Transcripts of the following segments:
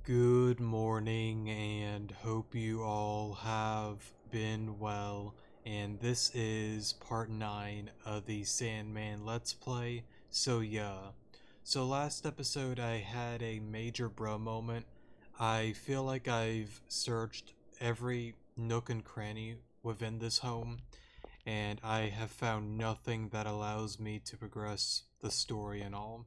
Good morning, and hope you all have been well. And this is part 9 of the Sandman Let's Play. So last episode I had a major bro moment. I feel like I've searched every nook and cranny within this home, and I have found nothing that allows me to progress the story and all.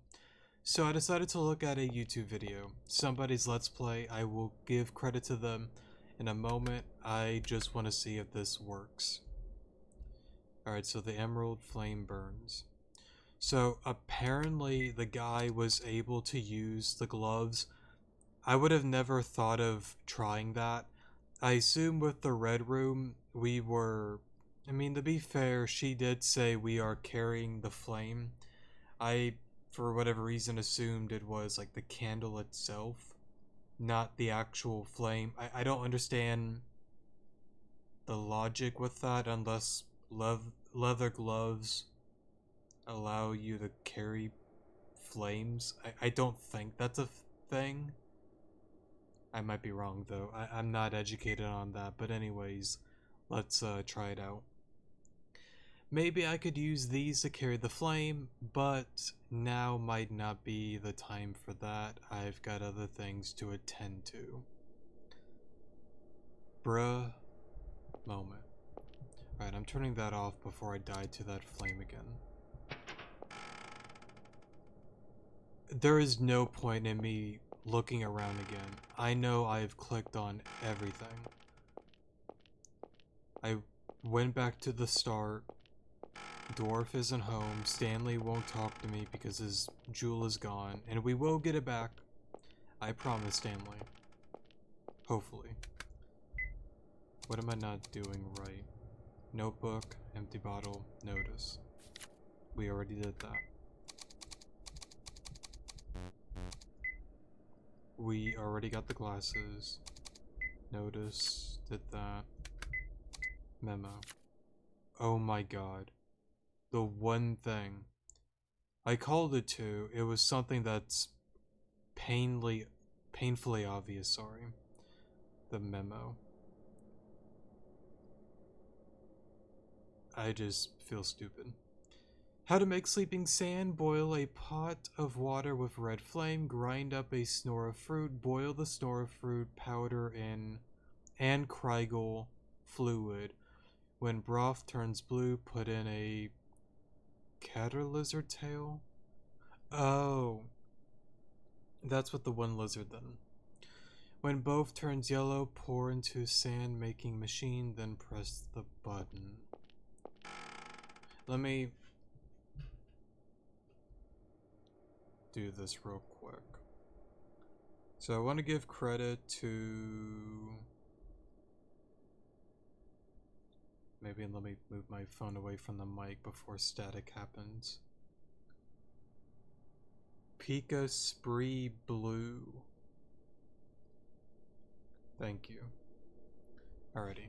So I decided to look at a YouTube video. Somebody's Let's Play. I will give credit to them in a moment. I just want to see if this works. Alright, so the emerald flame burns. So apparently the guy was able to use the gloves. I would have never thought of trying that. I assume with the red room, to be fair, she did say we are carrying the flame. I, for whatever reason, assumed it was like the candle itself, not the actual flame. I don't understand the logic with that unless leather gloves allow you to carry flames. I don't think that's a thing. I might be wrong though. I'm not educated on that, but anyways, let's try it out. Maybe I could use these to carry the flame, but now might not be the time for that. I've got other things to attend to. Bruh moment. Alright, I'm turning that off before I die to that flame again. There is no point in me looking around again. I know I've clicked on everything. I went back to the start. Dwarf isn't home. Stanley won't talk to me because his jewel is gone, and we will get it back. I promise, Stanley. Hopefully. What am I not doing right? Notebook, empty bottle, notice. We already did that. We already got the glasses. Notice, did that. Memo. Oh my god. The one thing. I called it two. It was something that's painfully obvious, sorry. The memo. I just feel stupid. How to make sleeping sand: boil a pot of water with red flame, grind up a snore of fruit, boil the snore of fruit powder in and Kriegel fluid. When broth turns blue, put in a cater lizard tail? Oh, that's what the one lizard then. When both turns yellow, pour into sand making machine, then press the button. Let me do this real quick. So I want to give credit to... Maybe let me move my phone away from the mic before static happens. Pika Spree Blue. Thank you. Alrighty.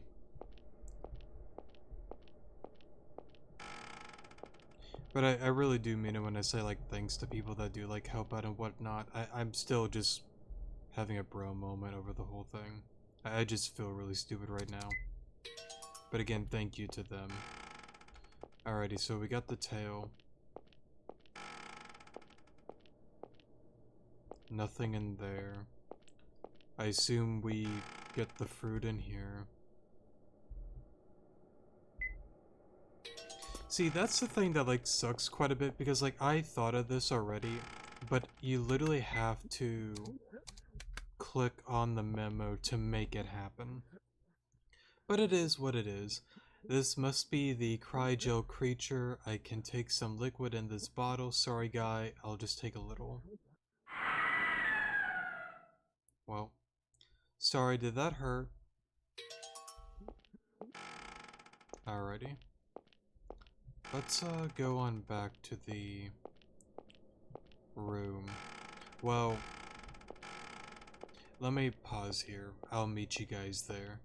But I really do mean it when I say like thanks to people that do like help out and whatnot. I'm still just having a bro moment over the whole thing. I just feel really stupid right now. But again, thank you to them. Alrighty, so we got the tail. Nothing in there. I assume we get the fruit in here. See, that's the thing that like sucks quite a bit because like I thought of this already, but you literally have to click on the memo to make it happen. But it is what it is. This must be the Crygel creature. I can take some liquid in this bottle. Sorry guy, I'll just take a little. Well, sorry, did that hurt? Alrighty. Let's go on back to the room. Well, let me pause here. I'll meet you guys there.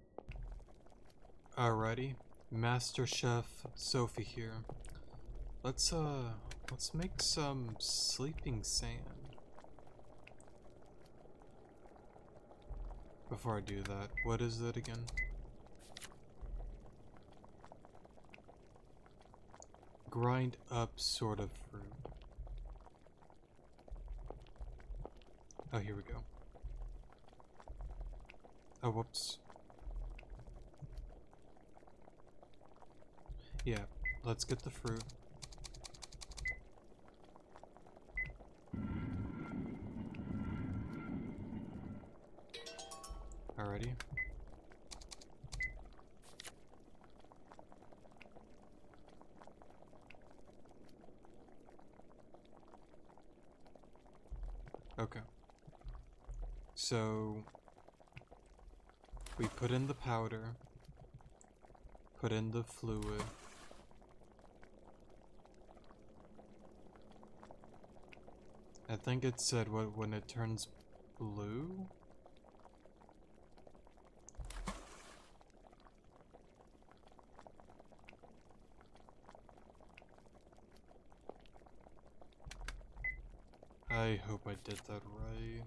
Alrighty. Master Chef Sophie here. Let's make some sleeping sand. before I do that, what is it again? Grind up sort of fruit. Oh, here we go. Oh, whoops. Yeah, let's get the fruit. Alrighty. Okay. So we put in the powder, put in the fluid. I think it said what when it turns blue? I hope I did that right.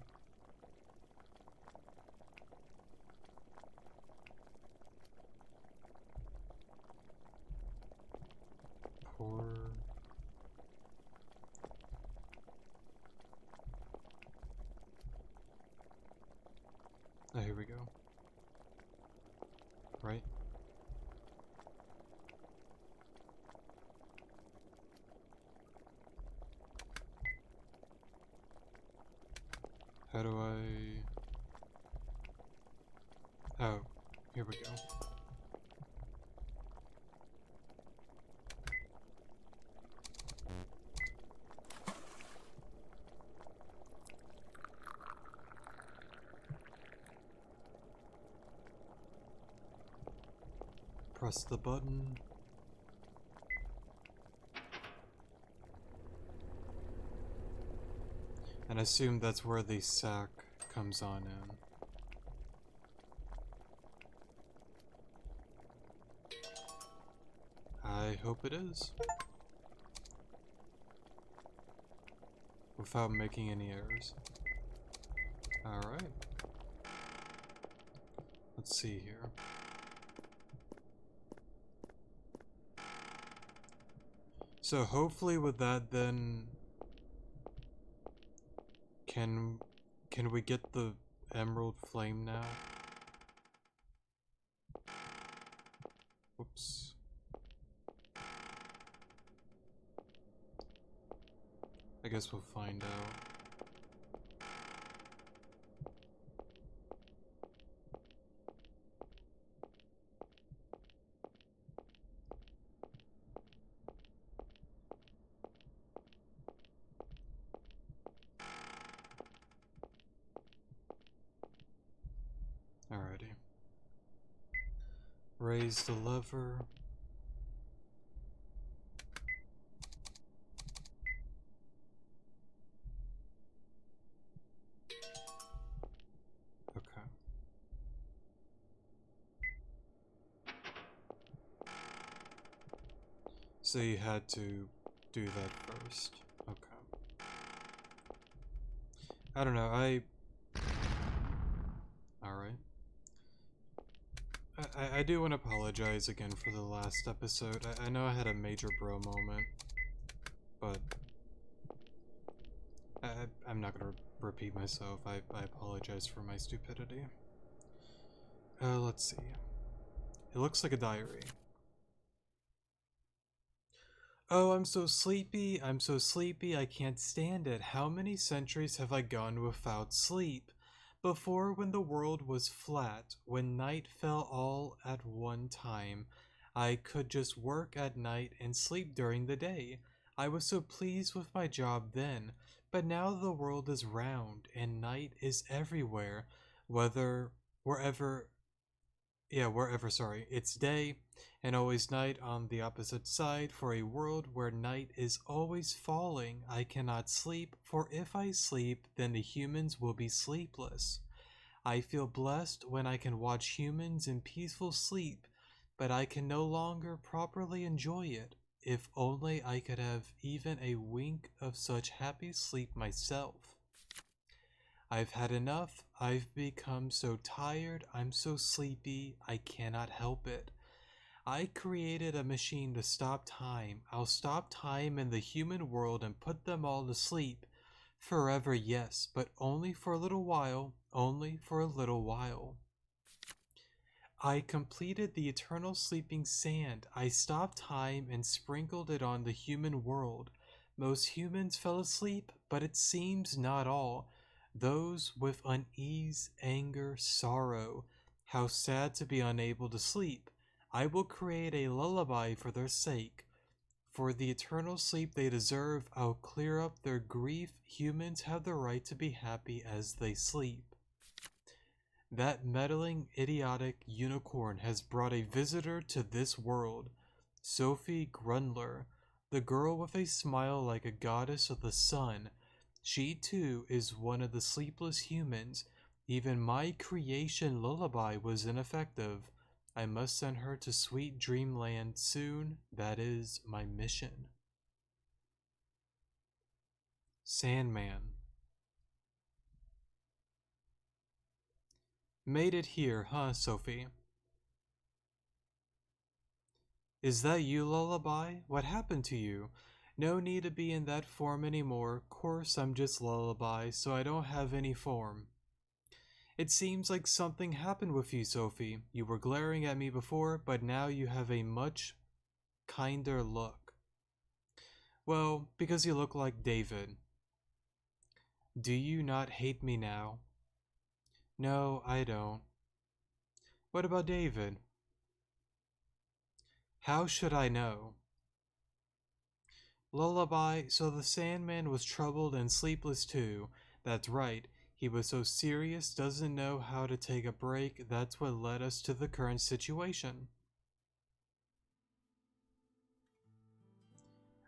Pour. Oh, here we go. Right? How do I... Oh, here we go. Press the button. And I assume that's where the sack comes on in. I hope it is. Without making any errors. Alright. Let's see here. So hopefully with that then can we get the emerald flame now? Whoops. I guess we'll find out. Alrighty. Raise the lever. Okay. So you had to do that first. Okay. I don't know, Alright. I do want to apologize again for the last episode. I know I had a major bro moment, but I'm not gonna repeat myself. I apologize for my stupidity. Let's see. It looks like a diary. Oh, I'm so sleepy. I'm so sleepy. I can't stand it. How many centuries have I gone without sleep? Before, when the world was flat, when night fell all at one time, I could just work at night and sleep during the day. I was so pleased with my job then, but now the world is round and night is everywhere, whether, wherever, sorry, it's day and always night on the opposite side. For a world where night is always falling, I cannot sleep, for if I sleep, then the humans will be sleepless. I feel blessed when I can watch humans in peaceful sleep, but I can no longer properly enjoy it. If only I could have even a wink of such happy sleep myself. I've had enough. I've become so tired. I'm so sleepy. I cannot help it. I created a machine to stop time. I'll stop time in the human world and put them all to sleep. Forever, yes, but only for a little while. Only for a little while. I completed the eternal sleeping sand. I stopped time and sprinkled it on the human world. Most humans fell asleep, but it seems not all. Those with unease, anger, sorrow. How sad to be unable to sleep. I will create a lullaby for their sake. For the eternal sleep they deserve, I'll clear up their grief. Humans have the right to be happy as they sleep. That meddling, idiotic unicorn has brought a visitor to this world. Sophie Grundler, the girl with a smile like a goddess of the sun. She too is one of the sleepless humans. Even my creation lullaby was ineffective. I must send her to sweet dreamland soon. That is my mission. Sandman. Made it here, huh, Sophie? Is that you, Lullaby? What happened to you? No need to be in that form anymore. Course, I'm just Lullaby, so I don't have any form. It seems like something happened with you, Sophie. You were glaring at me before, but now you have a much kinder look. Well, because you look like David. Do you not hate me now? No, I don't. What about David? How should I know? Lullaby, so the Sandman was troubled and sleepless too. That's right. He was so serious, doesn't know how to take a break. That's what led us to the current situation.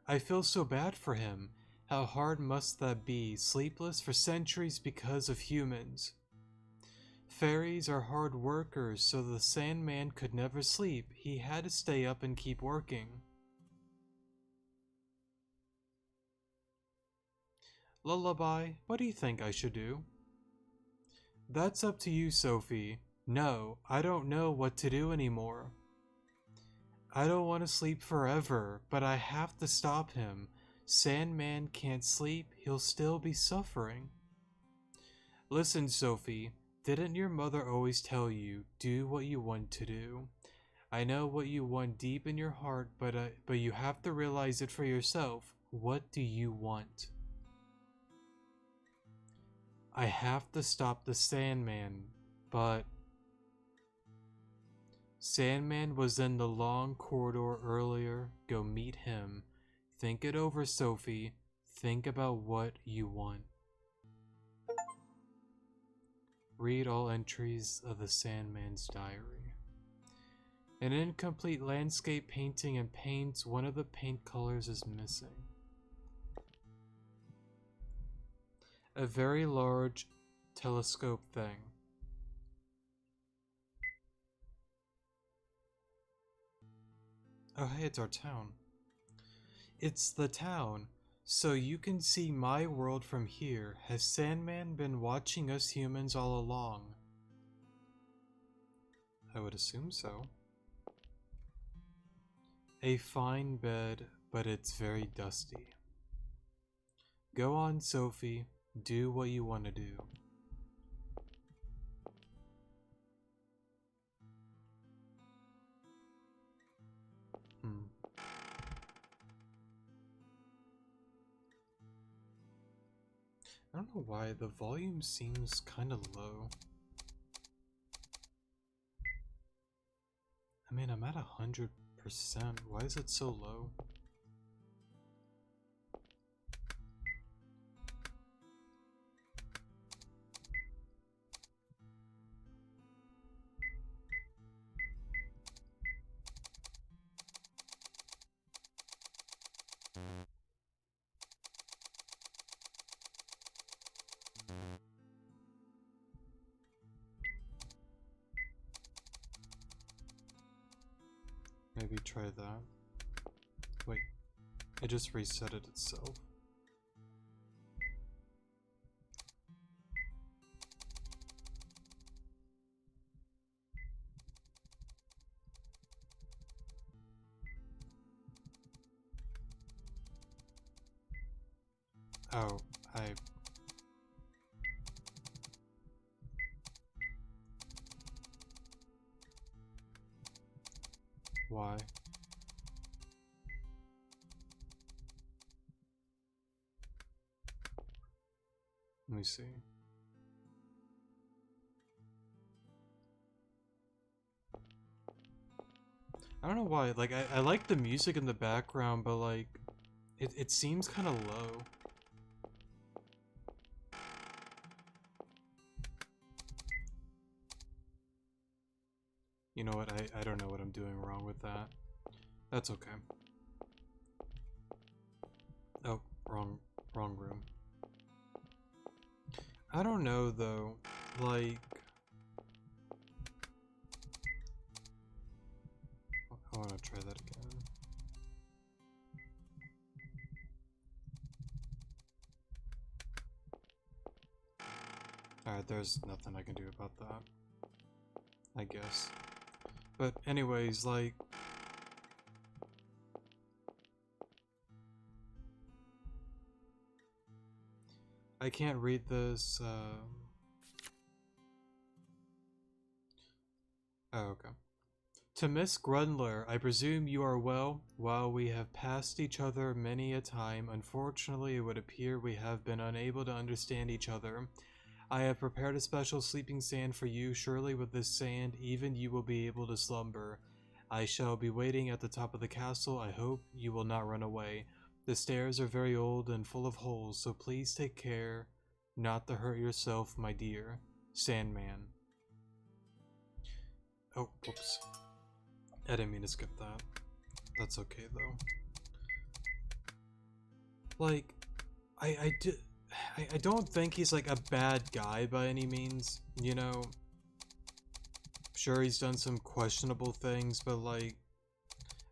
I feel so bad for him. How hard must that be, sleepless for centuries because of humans. Fairies are hard workers, so the Sandman could never sleep. He had to stay up and keep working. Lullaby, what do you think I should do? That's up to you, Sophie. No, I don't know what to do anymore. I don't want to sleep forever, but I have to stop him. Sandman can't sleep, he'll still be suffering. Listen, Sophie, didn't your mother always tell you, do what you want to do? I know what you want deep in your heart, but you have to realize it for yourself. What do you want? I have to stop the Sandman, but... Sandman was in the long corridor earlier. Go meet him. Think it over, Sophie. Think about what you want. Read all entries of the Sandman's diary. An incomplete landscape painting and paints. One of the paint colors is missing. A very large telescope thing. Oh hey, it's our town. It's the town. So you can see my world from here. Has Sandman been watching us humans all along? I would assume so. A fine bed, but it's very dusty. Go on, Sophie. Do what you want to do. I don't know why the volume seems kind of low. I mean, I'm at 100%. Why is it so low? Maybe try that. Wait, it just reset it itself. Oh, Why? Let me see. I don't know why, like, I like the music in the background, but, like, it seems kind of low. You know what, I don't know what I'm doing wrong with that. That's okay. Oh, wrong room. I don't know, though, like... I want to try that again. Alright, there's nothing I can do about that, I guess. But anyways, like... I can't read this, Oh, okay. To Miss Grundler, I presume you are well? While we have passed each other many a time, unfortunately it would appear we have been unable to understand each other. I have prepared a special sleeping sand for you. Surely with this sand, even you will be able to slumber. I shall be waiting at the top of the castle. I hope you will not run away. The stairs are very old and full of holes, so please take care not to hurt yourself, my dear. Sandman. Oh, whoops. I didn't mean to skip that. That's okay, though. Like, I don't think he's, like, a bad guy by any means, you know? Sure, he's done some questionable things, but, like,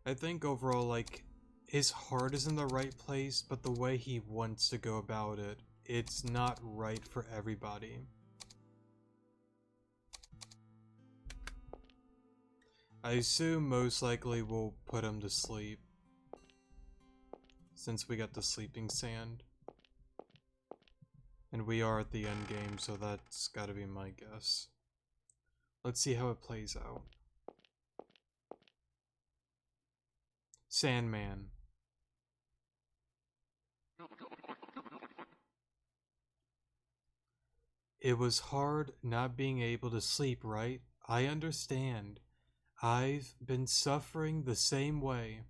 I think overall, like, his heart is in the right place, but the way he wants to go about it, it's not right for everybody. I assume most likely we'll put him to sleep, since we got the sleeping sand. And we are at the end game, so that's gotta be my guess. Let's see how it plays out. Sandman. It was hard not being able to sleep, right? I understand. I've been suffering the same way.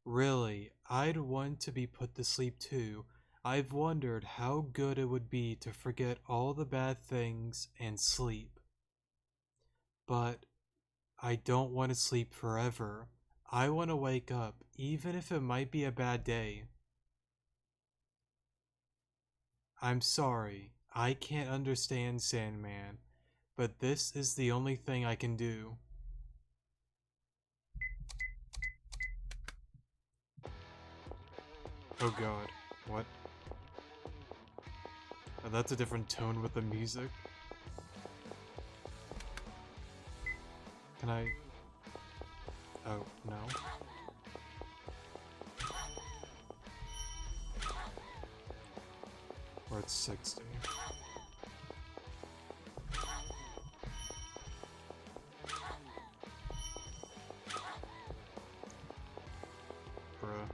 Really, I'd want to be put to sleep too. I've wondered how good it would be to forget all the bad things and sleep. But I don't want to sleep forever. I want to wake up, even if it might be a bad day. I'm sorry, I can't understand Sandman, but this is the only thing I can do. Oh god, what? Oh, that's a different tone with the music. Can I... Oh, no. Or it's 60. Bruh.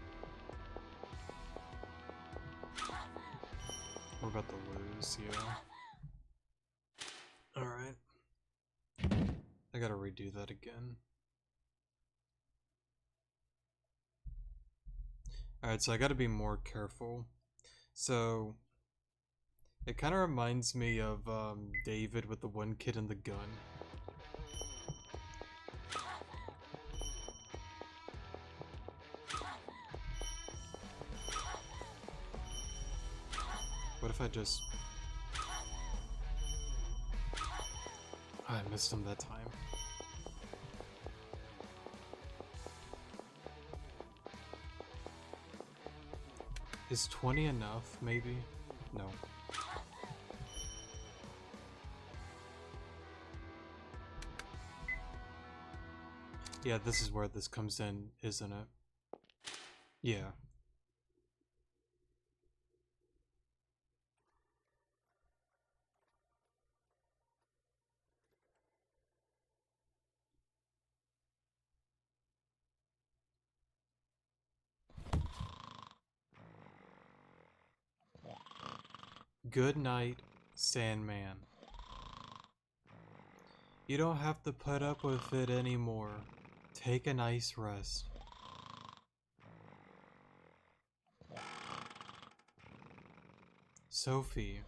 We're about to lose, yeah. Alright. I gotta redo that again. Alright, so I gotta be more careful. So, it kind of reminds me of David with the one kid and the gun. What if I just... Oh, I missed him that time. Is 20 enough, maybe? No. Yeah, this is where this comes in, isn't it? Yeah. Good night, Sandman. You don't have to put up with it anymore. Take a nice rest. Sophie.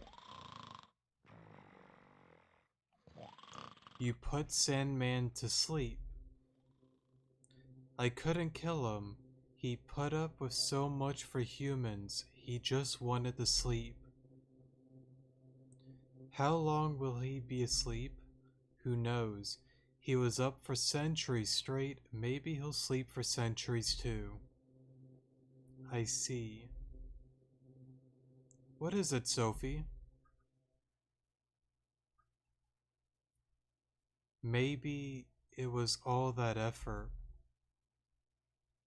You put Sandman to sleep. I couldn't kill him. He put up with so much for humans. He just wanted to sleep. How long will he be asleep? Who knows? He was up for centuries straight. Maybe he'll sleep for centuries too. I see. What is it, Sophie? Maybe it was all that effort.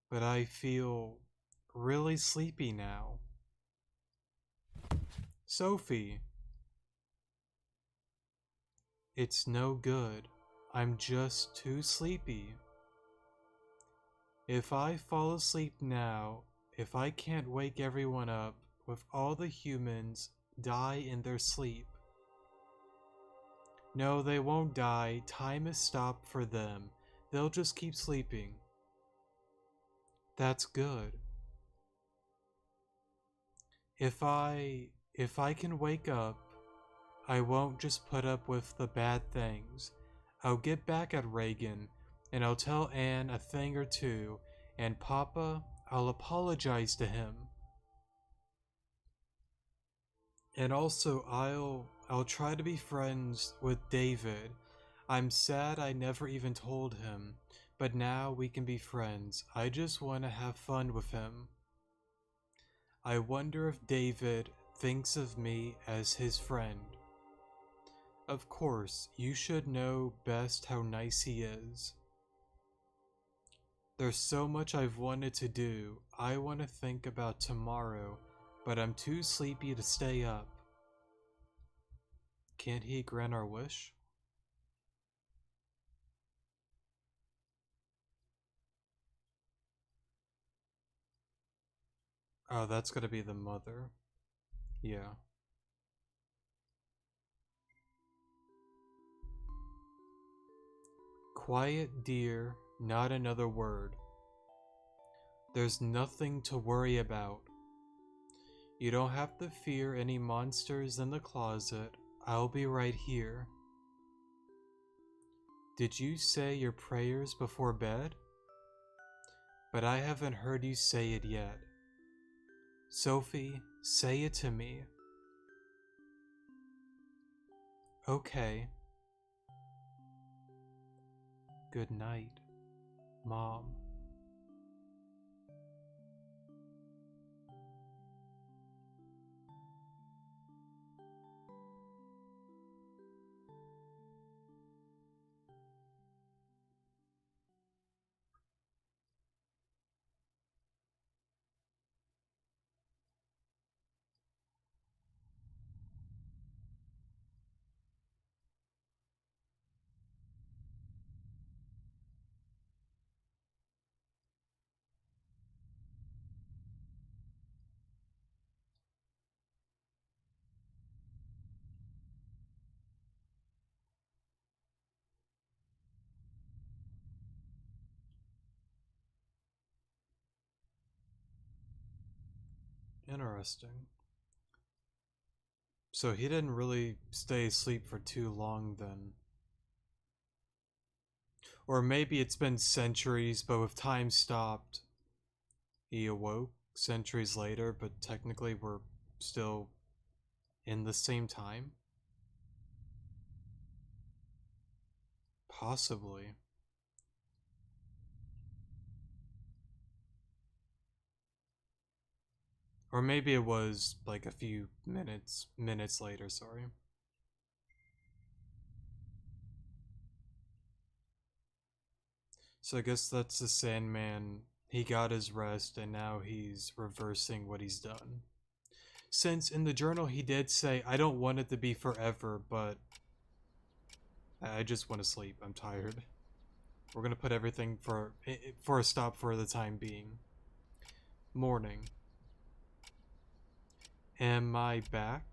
But I feel really sleepy now. Sophie! It's no good. I'm just too sleepy. If I fall asleep now, if I can't wake everyone up, with all the humans die in their sleep. No, they won't die. Time is stopped for them. They'll just keep sleeping. That's good. If I can wake up, I won't just put up with the bad things. I'll get back at Reagan, and I'll tell Anne a thing or two, and Papa, I'll apologize to him. And also, I'll try to be friends with David. I'm sad I never even told him, but now we can be friends. I just want to have fun with him. I wonder if David thinks of me as his friend. Of course, you should know best how nice he is. There's so much I've wanted to do. I want to think about tomorrow, but I'm too sleepy to stay up. Can't he grant our wish? Oh, that's gotta be the mother. Yeah. Quiet, dear, not another word. There's nothing to worry about. You don't have to fear any monsters in the closet. I'll be right here. Did you say your prayers before bed? But I haven't heard you say it yet. Sophie, say it to me. Okay. Good night, Mom. Interesting. So he didn't really stay asleep for too long then. Or maybe it's been centuries, but with time stopped, he awoke centuries later, but technically we're still in the same time? Possibly. Or maybe it was like a few minutes later, sorry. So I guess that's the Sandman. He got his rest and now he's reversing what he's done. Since in the journal he did say, I don't want it to be forever, but I just want to sleep. I'm tired. We're gonna put everything for a stop for the time being. Morning. Am I back?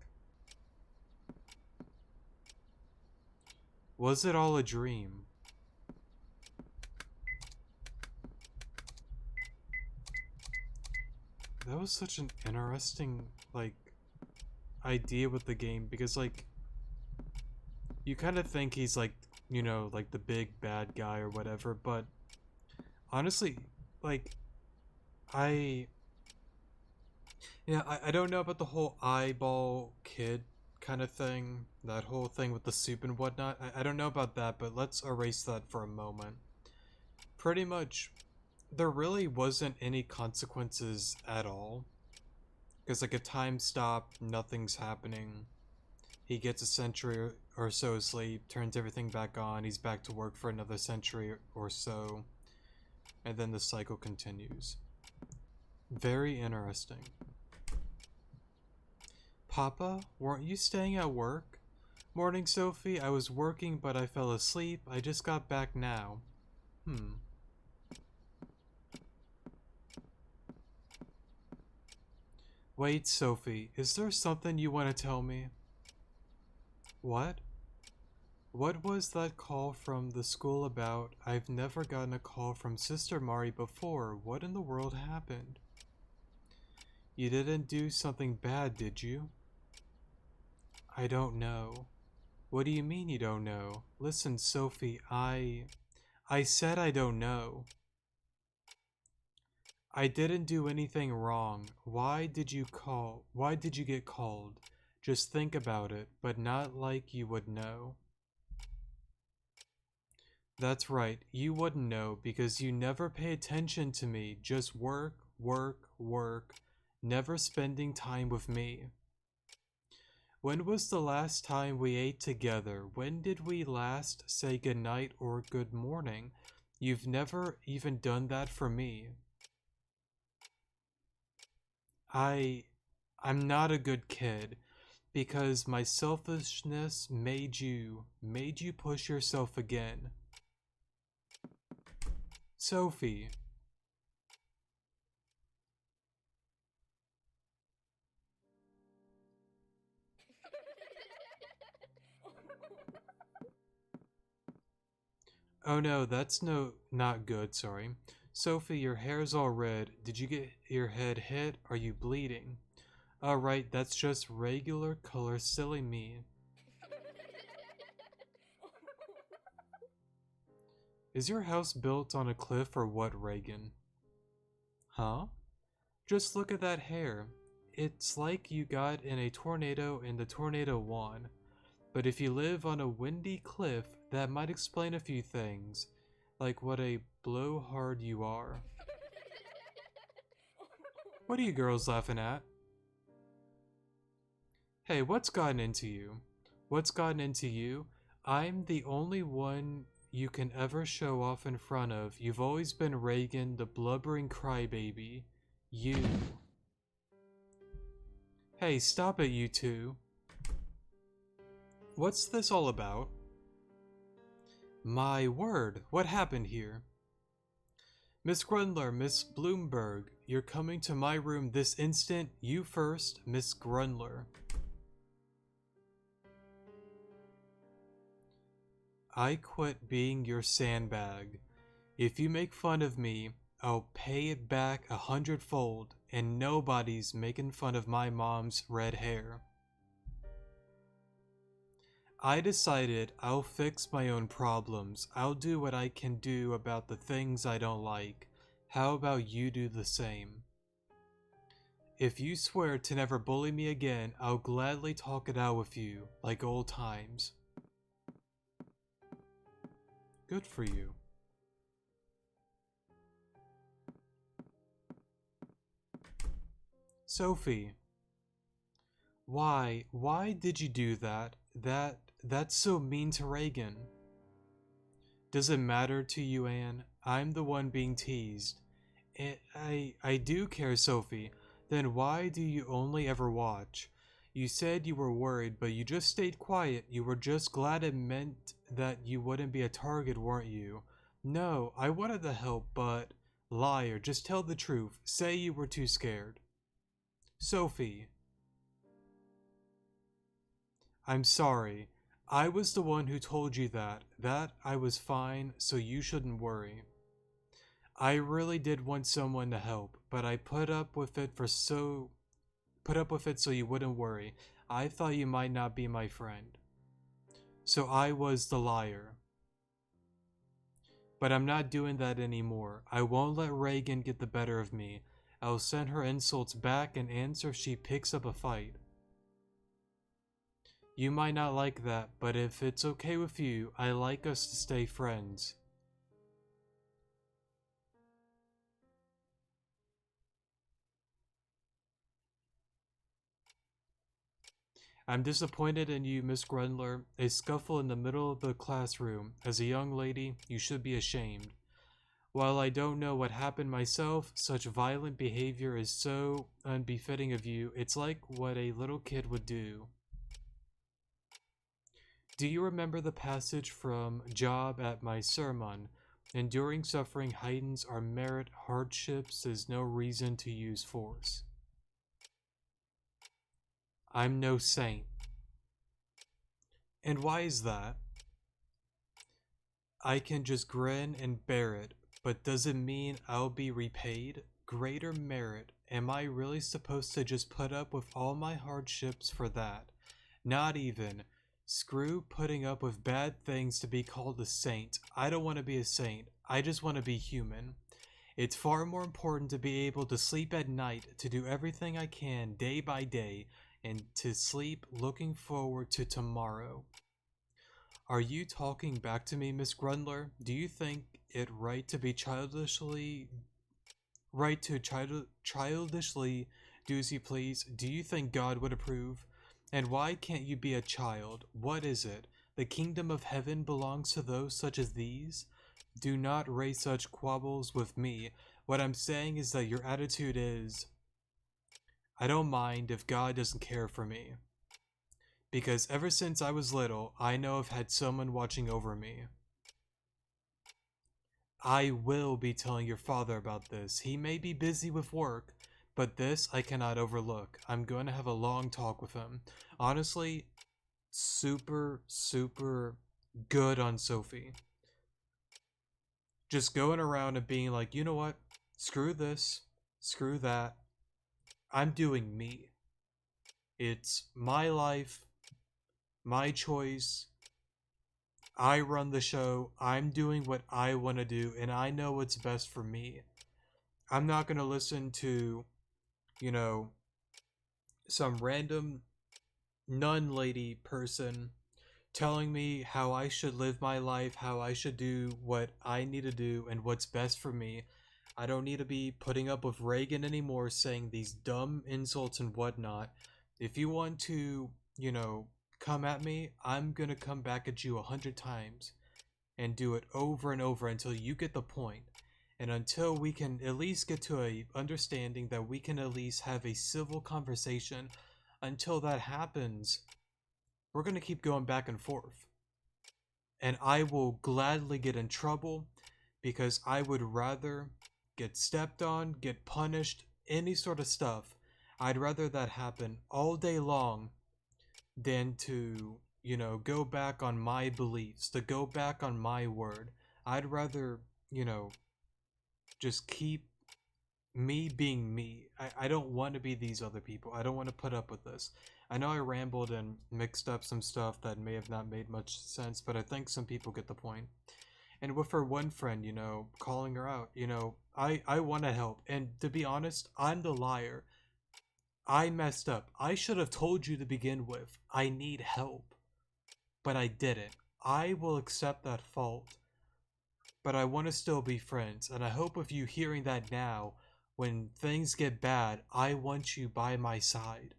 Was it all a dream? That was such an interesting, like, idea with the game because, like, you kind of think he's, like, you know, like the big bad guy or whatever, but honestly, like, I yeah, I don't know about the whole eyeball kid kind of thing, that whole thing with the soup and whatnot. I don't know about that, but let's erase that for a moment. Pretty much, there really wasn't any consequences at all. Because, like, a time stop, nothing's happening. He gets a century or so of sleep, turns everything back on, he's back to work for another century or so, and then the cycle continues. Very interesting. Papa, weren't you staying at work? Morning, Sophie. I was working, but I fell asleep. I just got back now. Wait, Sophie. Is there something you want to tell me? What? What was that call from the school about? I've never gotten a call from Sister Mari before. What in the world happened? You didn't do something bad, did you? I don't know. What do you mean you don't know? Listen, Sophie, I said I don't know. I didn't do anything wrong. Why did you call? Why did you get called? Just think about it, but not like you would know. That's right, you wouldn't know because you never pay attention to me. Just work, work, work, never spending time with me. When was the last time we ate together? When did we last say goodnight or good morning? You've never even done that for me. I'm not a good kid because my selfishness made you push yourself again. Sophie. Oh no, that's not good, sorry. Sophie, your hair's all red. Did you get your head hit? Are you bleeding? Alright, that's just regular color silly me. Is your house built on a cliff or what, Reagan? Huh? Just look at that hair. It's like you got in a tornado and the tornado won. But if you live on a windy cliff, that might explain a few things, like what a blowhard you are. What are you girls laughing at? Hey, what's gotten into you? What's gotten into you? I'm the only one you can ever show off in front of. You've always been Reagan, the blubbering crybaby. You. Hey, stop it, you two. What's this all about? My word, what happened here? Miss Grundler, Miss Bloomberg, you're coming to my room this instant. You first, Miss Grundler. I quit being your sandbag. If you make fun of me, I'll pay it back 100-fold, and nobody's making fun of my mom's red hair. I decided I'll fix my own problems. I'll do what I can do about the things I don't like. How about you do the same? If you swear to never bully me again, I'll gladly talk it out with you, like old times. Good for you. Sophie. Why did you do that? That's so mean to Reagan. Does it matter to you, Anne? I'm the one being teased. I do care, Sophie. Then why do you only ever watch? You said you were worried, but you just stayed quiet. You were just glad it meant that you wouldn't be a target, weren't you? No, I wanted to help, but... Liar, just tell the truth. Say you were too scared. Sophie. I'm sorry. I was the one who told you that. That I was fine, so you shouldn't worry. I really did want someone to help, but I put up with it so you wouldn't worry. I thought you might not be my friend. So I was the liar. But I'm not doing that anymore. I won't let Reagan get the better of me. I'll send her insults back and answer if she picks up a fight. You might not like that, but if it's okay with you, I like us to stay friends. I'm disappointed in you, Miss Grundler. A scuffle in the middle of the classroom. As a young lady, you should be ashamed. While I don't know what happened myself, such violent behavior is so unbefitting of you. It's like what a little kid would do. Do you remember the passage from Job at my sermon? Enduring suffering heightens our merit. Hardships is no reason to use force. I'm no saint. And why is that? I can just grin and bear it, but does it mean I'll be repaid? Greater merit. Am I really supposed to just put up with all my hardships for that? Not even. Screw putting up with bad things to be called a saint. I don't want to be a saint. I just want to be human. It's far more important to be able to sleep at night, to do everything I can day by day, and to sleep looking forward to tomorrow. Are you talking back to me, Miss Grundler? Do you think it right to be childishly do as you please? Do you think God would approve? And why can't you be a child? What is it? The kingdom of heaven belongs to those such as these? Do not raise such quabbles with me. What I'm saying is that your attitude is, I don't mind if God doesn't care for me. Because ever since I was little, I know I've had someone watching over me. I will be telling your father about this. He may be busy with work, but this I cannot overlook. I'm going to have a long talk with him. Honestly, super, super good on Sophie. Just going around and being like, you know what? Screw this. Screw that. I'm doing me. It's my life, my choice. I run the show. I'm doing what I want to do, and I know what's best for me. I'm not going to listen to, you know, some random nun lady person telling me how I should live my life, how I should do what I need to do, and what's best for me. I don't need to be putting up with Reagan anymore saying these dumb insults and whatnot. If you want to, come at me, I'm gonna come back at you 100 times and do it over and over until you get the point. And until we can at least get to a understanding that we can at least have a civil conversation, until that happens, we're gonna keep going back and forth. And I will gladly get in trouble because I would rather get stepped on, get punished, any sort of stuff. I'd rather that happen all day long than to, go back on my beliefs, to go back on my word. I'd rather, just keep me being me. I don't want to be these other people. I don't want to put up with this. I know I rambled and mixed up some stuff that may have not made much sense, but I think some people get the point. And with her one friend, calling her out, I want to help. And to be honest, I'm the liar. I messed up. I should have told you to begin with. I need help. But I didn't. I will accept that fault. But I want to still be friends. And I hope with you hearing that now, when things get bad, I want you by my side.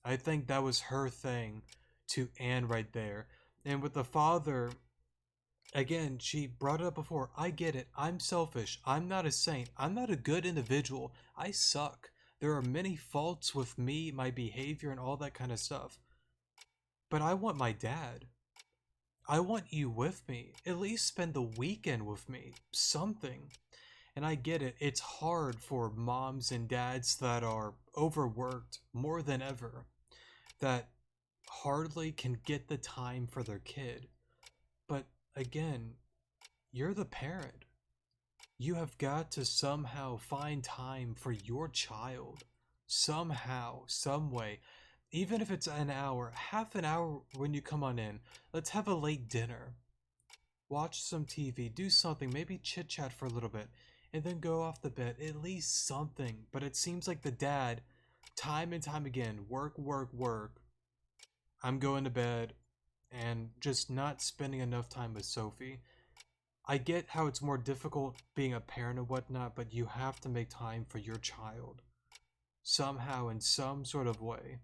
I think that was her thing to Anne right there. And with the father, again, she brought it up before. I get it. I'm selfish. I'm not a saint. I'm not a good individual. I suck. There are many faults with me, my behavior, and all that kind of stuff. But I want my dad. I want you with me. At least spend the weekend with me. Something. And I get it. It's hard for moms and dads that are overworked more than ever, that hardly can get the time for their kid. But again, you're the parent. You have got to somehow find time for your child. Somehow, some way. Even if it's an hour, half an hour when you come on in. Let's have a late dinner. Watch some TV, do something, maybe chit chat for a little bit, and then go off the bed. At least something. But it seems like the dad, time and time again, work, work, work. I'm going to bed, and just not spending enough time with Sophie. I get how it's more difficult being a parent and whatnot, but you have to make time for your child. Somehow, in some sort of way.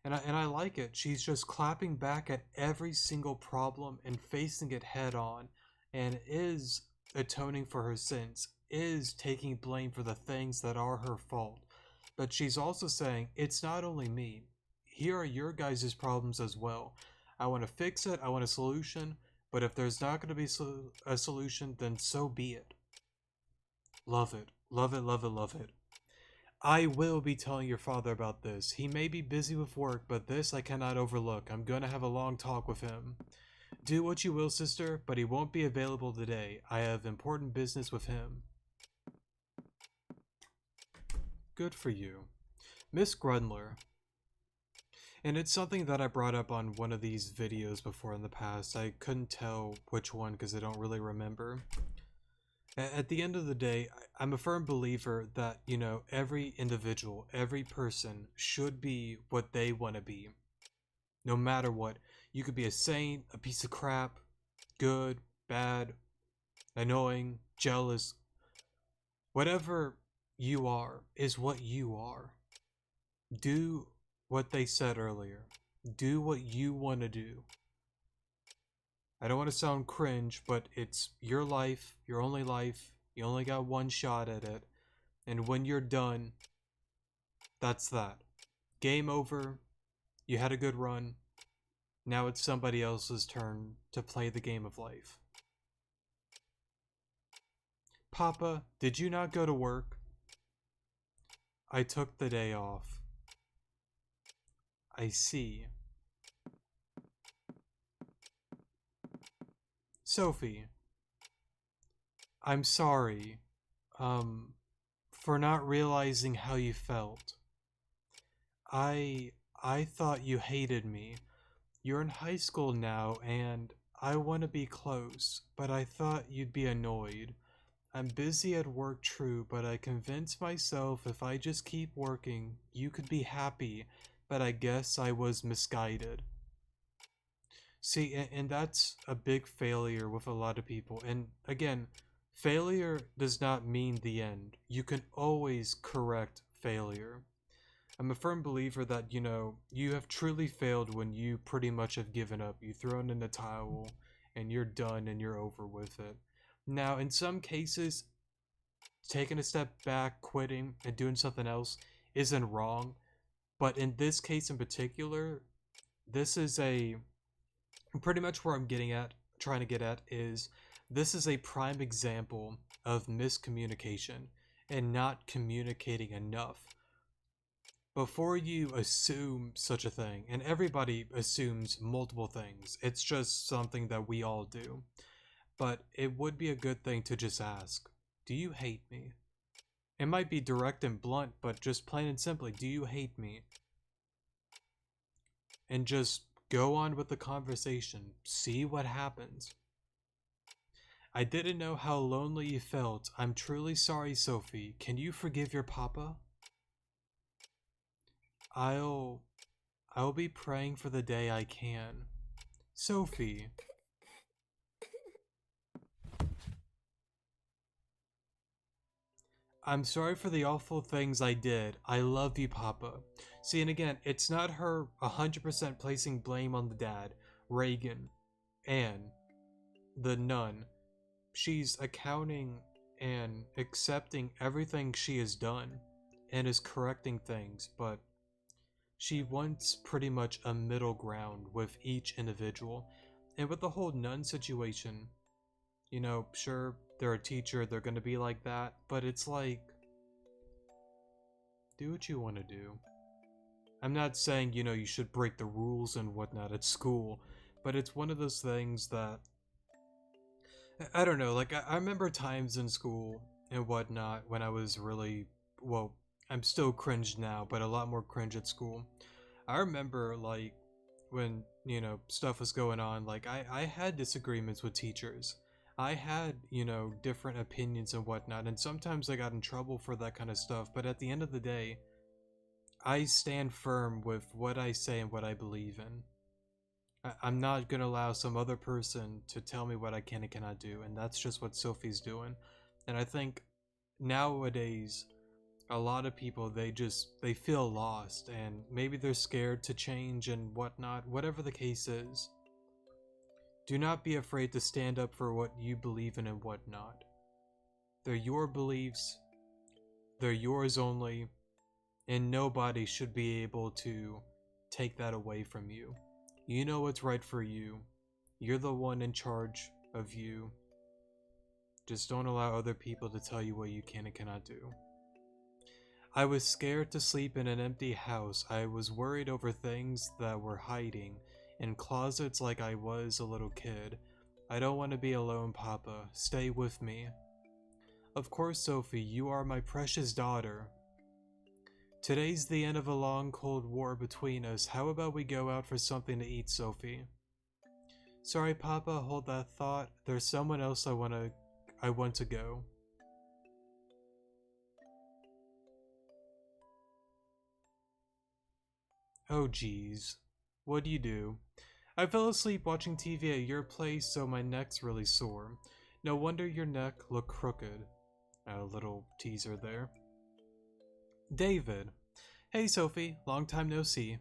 And I like it. She's just clapping back at every single problem and facing it head on, and is atoning for her sins, is taking blame for the things that are her fault. But she's also saying, it's not only me. Here are your guys' problems as well. I want to fix it, I want a solution, but if there's not going to be a solution, then so be it. Love it. Love it, love it, love it. I will be telling your father about this. He may be busy with work, but this I cannot overlook. I'm gonna have a long talk with him. Do what you will, sister, but he won't be available today. I have important business with him. Good for you. Miss Grundler. And it's something that I brought up on one of these videos before in the past. I couldn't tell which one because I don't really remember. At the end of the day, I'm a firm believer that, every individual, every person should be what they want to be. No matter what. You could be a saint, a piece of crap, good, bad, annoying, jealous. Whatever you are is what you are. Do what they said earlier. Do what you want to do. I don't want to sound cringe, but it's your life, your only life. You only got one shot at it. And when you're done, that's that. Game over. You had a good run. Now it's somebody else's turn to play the game of life. Papa, did you not go to work? I took the day off. I see. Sophie, I'm sorry, for not realizing how you felt. I thought you hated me. You're in high school now, and I want to be close, but I thought you'd be annoyed. I'm busy at work, true, but I convinced myself if I just keep working, you could be happy, but I guess I was misguided. See, and that's a big failure with a lot of people. And again, failure does not mean the end. You can always correct failure. I'm a firm believer that, you have truly failed when you pretty much have given up. You've thrown in the towel and you're done and you're over with it. Now, in some cases, taking a step back, quitting, and doing something else isn't wrong. But in this case in particular, this is pretty much where I'm trying to get at is this is a prime example of miscommunication and not communicating enough. Before you assume such a thing, and everybody assumes multiple things, it's just something that we all do, but it would be a good thing to just ask, do you hate me? It might be direct and blunt, but just plain and simply, do you hate me? And just go on with the conversation. See what happens. I didn't know how lonely you felt. I'm truly sorry, Sophie. Can you forgive your papa? I'll be praying for the day I can. Sophie. I'm sorry for the awful things I did. I love you, Papa. See, and again, it's not her 100% placing blame on the dad, Reagan, Anne, the nun. She's accounting and accepting everything she has done and is correcting things, but she wants pretty much a middle ground with each individual. And with the whole nun situation, sure, they're a teacher, they're gonna be like that, but it's like, do what you want to do. I'm not saying, you should break the rules and whatnot at school, but it's one of those things that I don't know. Like I remember times in school and whatnot when I was really well. I'm still cringe now, but a lot more cringe at school. I remember like when stuff was going on. Like I had disagreements with teachers. I had different opinions and whatnot, and sometimes I got in trouble for that kind of stuff. But at the end of the day, I stand firm with what I say and what I believe in. I'm not gonna allow some other person to tell me what I can and cannot do, and that's just what Sophie's doing. And I think nowadays, a lot of people they feel lost, and maybe they're scared to change and whatnot. Whatever the case is, do not be afraid to stand up for what you believe in and whatnot. They're your beliefs, they're yours only, and nobody should be able to take that away from you. You know what's right for you. You're the one in charge of you. Just don't allow other people to tell you what you can and cannot do. I was scared to sleep in an empty house. I was worried over things that were hiding in closets like I was a little kid. I don't want to be alone, Papa. Stay with me. Of course, Sophie, you are my precious daughter. Today's the end of a long cold war between us. How about we go out for something to eat, Sophie? Sorry, Papa, hold that thought. There's someone else I want to go. Oh geez. What do you do? I fell asleep watching TV at your place, so my neck's really sore. No wonder your neck looked crooked. A little teaser there. David. Hey Sophie, long time no see.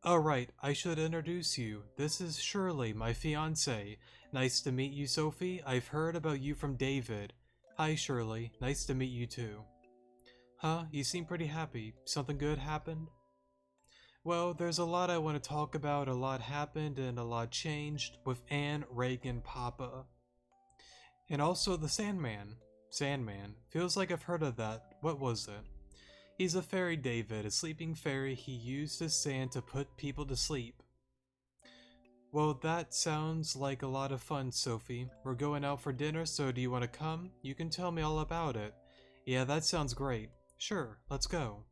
Oh right, I should introduce you. This is Shirley, my fiance. Nice to meet you, Sophie. I've heard about you from David. Hi Shirley, nice to meet you too. Huh, you seem pretty happy. Something good happened? Well, there's a lot I want to talk about. A lot happened and a lot changed with Anne, Reagan, Papa. And also the Sandman. Sandman. Feels like I've heard of that. What was it? He's a fairy, David, a sleeping fairy. He used his sand to put people to sleep. Well, that sounds like a lot of fun, Sophie. We're going out for dinner, so do you want to come? You can tell me all about it. Yeah, that sounds great. Sure, let's go.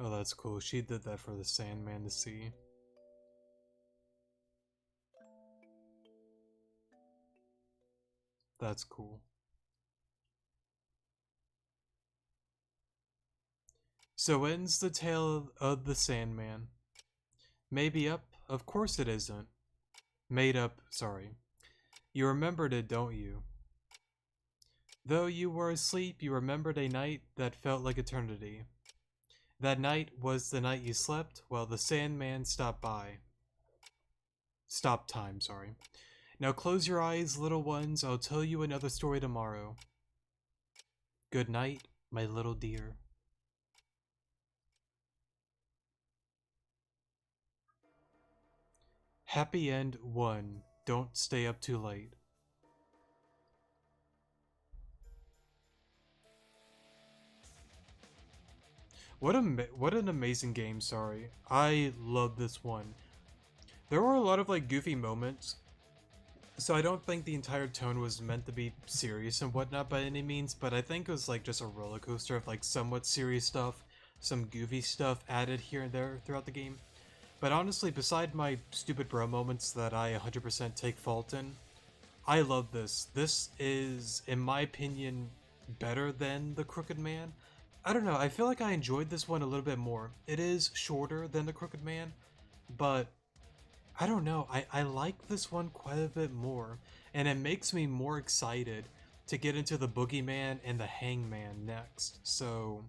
Oh, that's cool. She did that for the Sandman to see. That's cool. So ends the tale of the Sandman. Maybe up? Of course it isn't. Made up, sorry. You remembered it, don't you? Though you were asleep, you remembered a night that felt like eternity. That night was the night you slept while the Sandman stopped by. Stop time, sorry. Now close your eyes, little ones. I'll tell you another story tomorrow. Good night, my little dear. Happy End 1. Don't stay up too late. What an amazing game, sorry. I love this one. There were a lot of like goofy moments, so I don't think the entire tone was meant to be serious and whatnot by any means, but I think it was like just a roller coaster of like somewhat serious stuff, some goofy stuff added here and there throughout the game. But honestly, beside my stupid bro moments that I 100% take fault in, I love this. This is, in my opinion, better than The Crooked Man. I don't know, I feel like I enjoyed this one a little bit more. It is shorter than The Crooked Man, but I don't know, I like this one quite a bit more, and it makes me more excited to get into the Boogeyman and the Hangman next. So,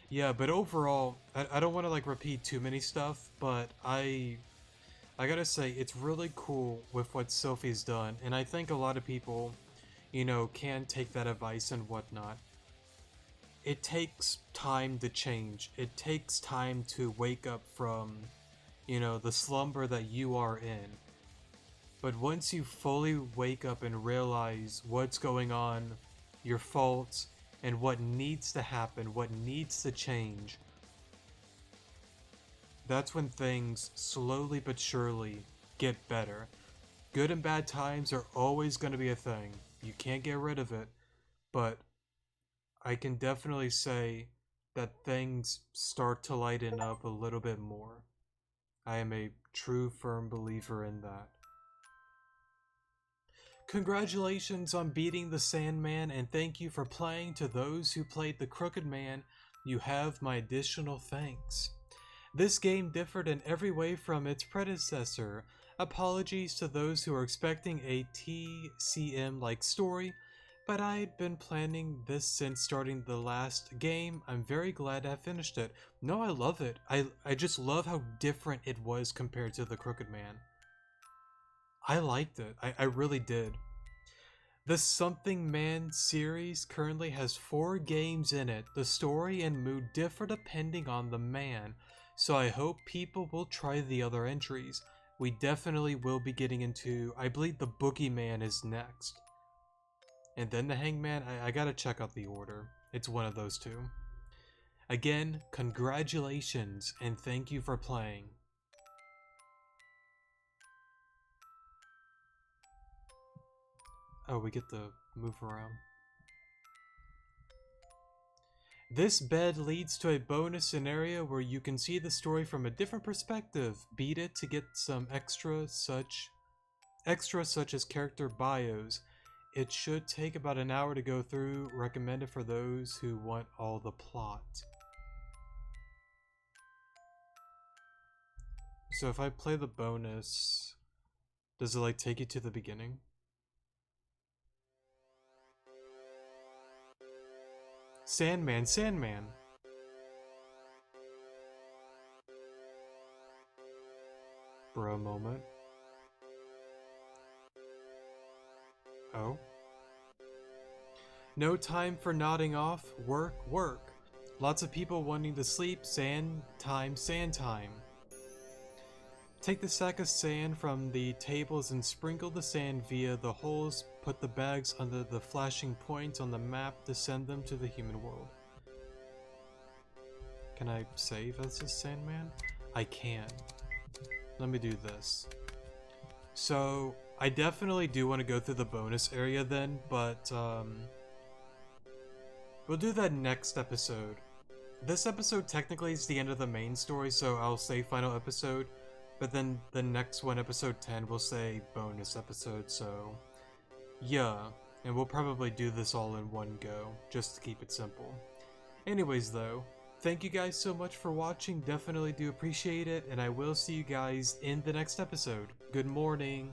yeah, but overall, I don't want to like repeat too many stuff, but I gotta say, it's really cool with what Sophie's done, and I think a lot of people, can take that advice and whatnot. it takes time to change. It takes time to wake up from, the slumber that you are in. But once you fully wake up and realize what's going on, your faults, and what needs to happen, what needs to change, that's when things slowly but surely get better. Good and bad times are always going to be a thing. You can't get rid of it, but I can definitely say that things start to lighten up a little bit more. I am a true firm believer in that. Congratulations on beating the Sandman, and thank you for playing. To those who played the Crooked Man, you have my additional thanks. This game differed in every way from its predecessor. Apologies to those who are expecting a TCM-like story, but I'd been planning this since starting the last game. I'm very glad I finished it. No, I love it. I just love how different it was compared to the Crooked Man. I liked it. I really did. The Something Man series currently has 4 games in it. The story and mood differ depending on the man, so I hope people will try the other entries. We definitely will be getting into, I believe the Boogeyman is next. And then the Hangman, I gotta check out the order. It's one of those two. Again, congratulations and thank you for playing. Oh, we get to move around. This bed leads to a bonus scenario where you can see the story from a different perspective. Beat it to get some extra such as character bios. It should take about an hour to go through. Recommended for those who want all the plot. So if I play the bonus, does it like take you to the beginning? Sandman, Sandman. Bro moment. Oh. No time for nodding off. Work, work. Lots of people wanting to sleep. Sand time, sand time. Take the sack of sand from the tables and sprinkle the sand via the holes. Put the bags under the flashing points on the map to send them to the human world. Can I save as a Sandman? I can. Let me do this. So, I definitely do want to go through the bonus area then, but we'll do that next episode. This episode technically is the end of the main story, so I'll say final episode. But then the next one, episode 10, will say bonus episode, so yeah. And we'll probably do this all in one go, just to keep it simple. Anyways though, thank you guys so much for watching, definitely do appreciate it, and I will see you guys in the next episode. Good morning!